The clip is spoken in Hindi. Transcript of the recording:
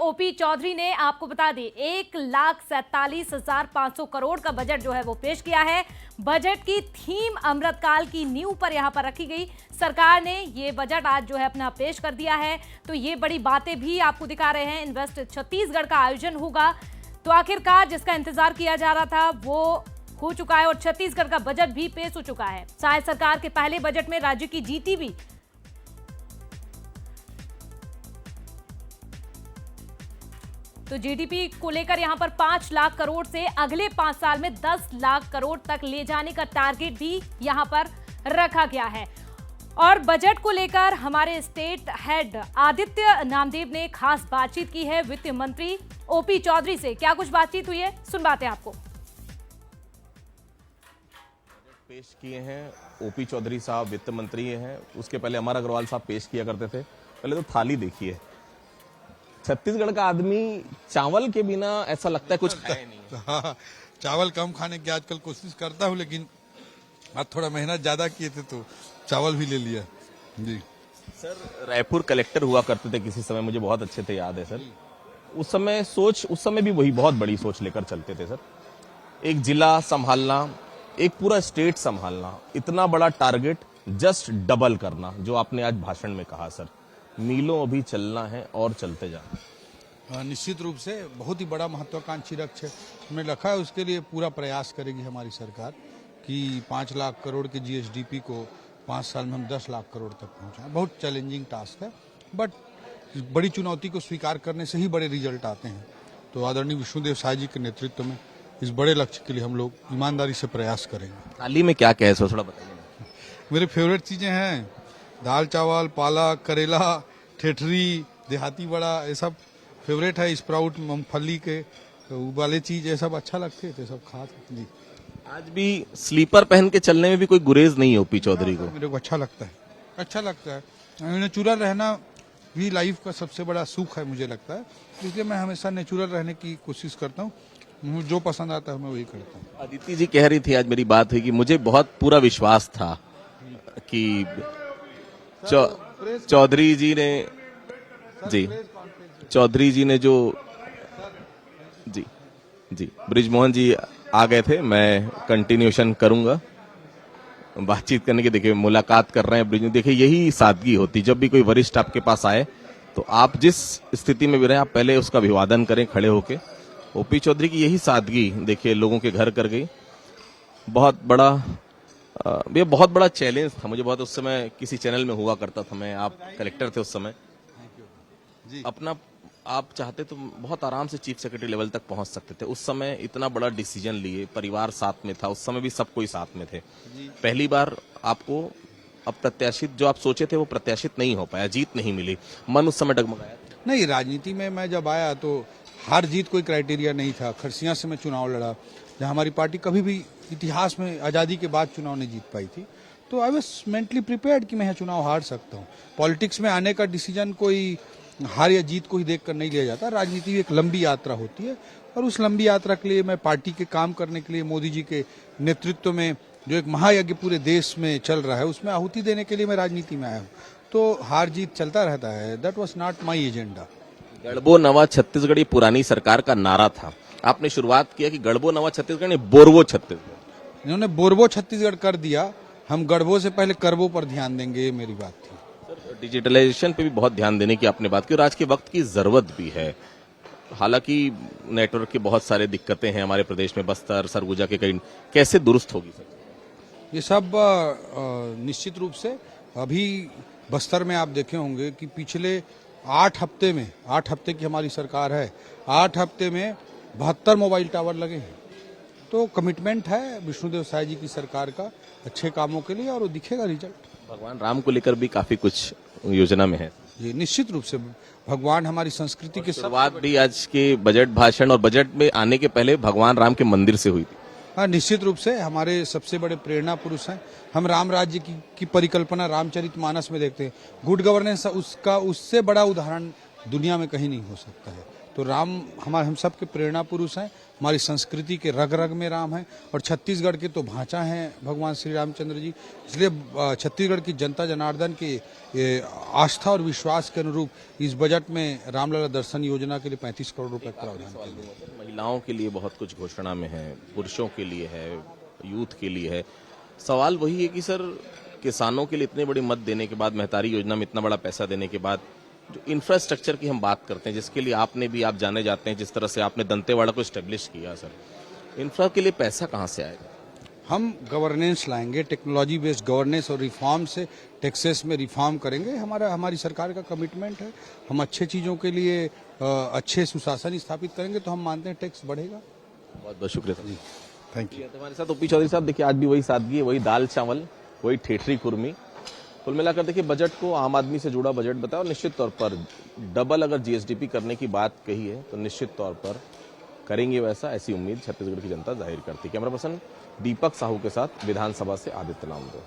ओपी चौधरी ने आपको बता दी 1,47,500 करोड़ का बजट जो है वो पेश किया है। बजट की थीम अमृतकाल की नींव पर यहां पर रखी गई। सरकार ने ये बजट आज जो है अपना पेश कर दिया है। तो ये बड़ी बातें भी आपको दिखा रहे हैं। इन्वेस्ट छत्तीसगढ़ का आयोजन होगा, तो आखिरकार जिसका इंतजार किया जा रहा था वो हो चुका है और छत्तीसगढ़ का बजट भी पेश हो चुका है। शायद सरकार के पहले बजट में राज्य की जीडीपी तो जीडीपी को लेकर यहां पर 5 लाख करोड़ से अगले 5 साल में 10 लाख करोड़ तक ले जाने का टारगेट भी यहां पर रखा गया है। और बजट को लेकर हमारे स्टेट हेड आदित्य नामदेव ने खास बातचीत की है वित्त मंत्री ओपी चौधरी से। क्या कुछ बातचीत हुई है, सुनवाते हैं आपको। पेश किए हैं ओपी चौधरी साहब, वित्त मंत्री हैं। उसके पहले अमर अग्रवाल साहब पेश किया करते थे। पहले तो थाली देखिए, छत्तीसगढ़ का आदमी चावल के बिना ऐसा लगता है कुछ खाए नहीं। हाँ, चावल कम खाने की आजकल कोशिश करता हूँ, लेकिन आज थोड़ा मेहनत ज्यादा किए थे तो चावल भी ले लिया जी। सर, रायपुर कलेक्टर हुआ करते थे किसी समय, मुझे बहुत अच्छे से याद है सर। उस समय भी वही बहुत बड़ी सोच लेकर चलते थे सर। एक जिला संभालना, एक पूरा स्टेट संभालना, इतना बड़ा टारगेट जस्ट डबल करना, जो आपने आज भाषण में कहा सर। मीलों अभी चलना है और चलते जाना। निश्चित रूप से बहुत ही बड़ा महत्वाकांक्षी लक्ष्य हमने रखा है। उसके लिए पूरा प्रयास करेगी हमारी सरकार कि 5 लाख करोड़ के जीएसडीपी को 5 साल में हम 10 लाख करोड़ तक पहुंचाएं। बहुत चैलेंजिंग टास्क है, बट बड़ी चुनौती को स्वीकार करने से ही बड़े रिजल्ट आते हैं। तो आदरणीय विष्णुदेव साय जी के नेतृत्व में इस बड़े लक्ष्य के लिए हम लोग ईमानदारी से प्रयास करेंगे। थाली में क्या क्या है सर, थोड़ा बताइए। मेरे फेवरेट चीजें हैं दाल चावल, पालक, करेला, ठेठरी, देहाती बड़ा, ये सब फेवरेट है। स्प्राउट, मूंगफली के उबाले चीज, ये सब अच्छा लगते थे, सब खा जी। आज भी स्लीपर पहन के चलने में भी कोई गुरेज नहीं है ओपी चौधरी को। मेरे को अच्छा लगता है। नेचुरल रहना भी लाइफ का सबसे बड़ा सुख है मुझे लगता है, इसलिए मैं हमेशा नेचुरल रहने की कोशिश करता हूँ। मुझे जो पसंद आता है मैं वही करता हूँ। अदिति जी कह रही थी, आज मेरी बात हुई कि मुझे बहुत पूरा विश्वास था कि चौधरी जी ने जो जी ब्रिजमोहन जी आ गए थे। मैं कंटिन्यूशन करूंगा बातचीत करने की। देखिए, मुलाकात कर रहे हैं ब्रिजमोहन। देखिए, यही सादगी होती। जब भी कोई वरिष्ठ आपके पास आए तो आप जिस स्थिति में भी रहे, आप पहले उसका अभिवादन करें खड़े होके। ओपी चौधरी की यही सादगी देखिए लोगों के घर कर गई। बहुत बड़ा चैलेंज था मुझे। बहुत उस समय किसी चैनल में हुआ करता था मैं, आप कलेक्टर थे उस समय जी। अपना आप चाहते तो बहुत आराम से चीफ सेक्रेटरी लेवल तक पहुंच सकते थे। उस समय इतना बड़ा डिसीजन लिए, परिवार साथ में था, उस समय भी सब कोई साथ में थे। पहली बार आपको अप्रत्याशित जो आप सोचे थे वो प्रत्याशित नहीं हो पाया, जीत नहीं मिली, मन उस समय डगमगाया नहीं। राजनीति में मैं जब आया तो हार जीत कोई क्राइटेरिया नहीं था। खरसिया से मैं चुनाव लड़ा, जहां हमारी पार्टी कभी भी इतिहास में आजादी के बाद चुनाव नहीं जीत पाई थी। तो आई वाज मेंटली प्रिपेयर्ड कि मैं चुनाव हार सकता हूँ। पॉलिटिक्स में आने का डिसीजन कोई हार या जीत को ही देखकर नहीं लिया जाता। राजनीति एक लंबी यात्रा होती है, और उस लंबी यात्रा के लिए मैं पार्टी के काम करने के लिए मोदी जी के नेतृत्व में जो एक महायज्ञ पूरे देश में चल रहा है, उसमें आहुति देने के लिए मैं राजनीति में आया हूँ। तो हार जीत चलता रहता है। That was not my agenda. गढ़बो नवा छत्तीसगढ़ ये पुरानी सरकार का नारा था। आपने शुरुआत किया कि गढ़बो नवा छत्तीसगढ़ ने बोरवो छत्तीसगढ़। इन्होंने बोरवो छत्तीसगढ़ कर दिया। हम गढ़बो से पहले करबो पर ध्यान देंगे, ये मेरी बात थी। सर, डिजिटलाइजेशन पे भी बहुत ध्यान देने की आपने बात की, और आज के वक्त की जरूरत भी है। हालांकि नेटवर्क की बहुत सारी दिक्कतें हैं हमारे प्रदेश में, बस्तर, सरगुजा के कई, कैसे दुरुस्त होगी सर? ये सब निश्चित रूप से अभी बस्तर में आप देखे होंगे कि पिछले 8 हफ्ते की हमारी सरकार है, 8 हफ्ते में 72 मोबाइल टावर लगे हैं। तो कमिटमेंट है विष्णुदेव साय जी की सरकार का अच्छे कामों के लिए, और वो दिखेगा रिजल्ट। भगवान राम को लेकर भी काफी कुछ योजना में है। ये निश्चित रूप से भगवान हमारी संस्कृति के शुरुआत भी आज के बजट भाषण और बजट में आने के पहले भगवान राम के मंदिर से हुई थी। हाँ, निश्चित रूप से हमारे सबसे बड़े प्रेरणा पुरुष हैं। हम राम राज्य की परिकल्पना रामचरितमानस में देखते हैं। गुड गवर्नेंस उसका उससे बड़ा उदाहरण दुनिया में कहीं नहीं हो सकता है। तो राम हम सब के प्रेरणा पुरुष हैं, हमारी संस्कृति के रग रग में राम है, और छत्तीसगढ़ के तो भांचा हैं भगवान श्री रामचंद्र जी। इसलिए छत्तीसगढ़ की जनता जनार्दन की आस्था और विश्वास के अनुरूप इस बजट में रामलला दर्शन योजना के लिए 35 करोड़ रुपए का प्रावधान किया गया। महिलाओं के लिए बहुत कुछ घोषणा में है, पुरुषों के लिए है, यूथ के लिए है। सवाल वही है कि सर किसानों के लिए इतने बड़ी मत देने के बाद, महतारी योजना में इतना बड़ा पैसा देने के बाद, जो इंफ्रास्ट्रक्चर की हम बात करते हैं, जिसके लिए आपने भी, आप जाने जाते हैं, जिस तरह से आपने दंतेवाड़ा को स्टेब्लिश किया, सर इंफ्रा के लिए पैसा कहाँ से आएगा? हम गवर्नेंस लाएंगे, टेक्नोलॉजी बेस्ड गवर्नेंस और रिफॉर्म से टैक्सेस में रिफॉर्म करेंगे। हमारी सरकार का कमिटमेंट है। हम अच्छे चीज़ों के लिए अच्छे सुशासन स्थापित करेंगे, तो हम मानते हैं टैक्स बढ़ेगा। बहुत बहुत शुक्रिया सर। Thank you. हमारे साथ ओपी चौधरी साहब, देखिए आज भी वही सादगी है, वही दाल चावल, वही ठेठरी कुर्मी। कुल मिलाकर देखिए बजट को आम आदमी से जुड़ा बजट बताया, और निश्चित तौर पर डबल अगर जीएसडीपी करने की बात कही है तो निश्चित तौर पर करेंगे वैसा, ऐसी उम्मीद छत्तीसगढ़ की जनता जाहिर करती है। कैमरा पर्सन दीपक साहू के साथ विधानसभा से आदित्य नामदेव।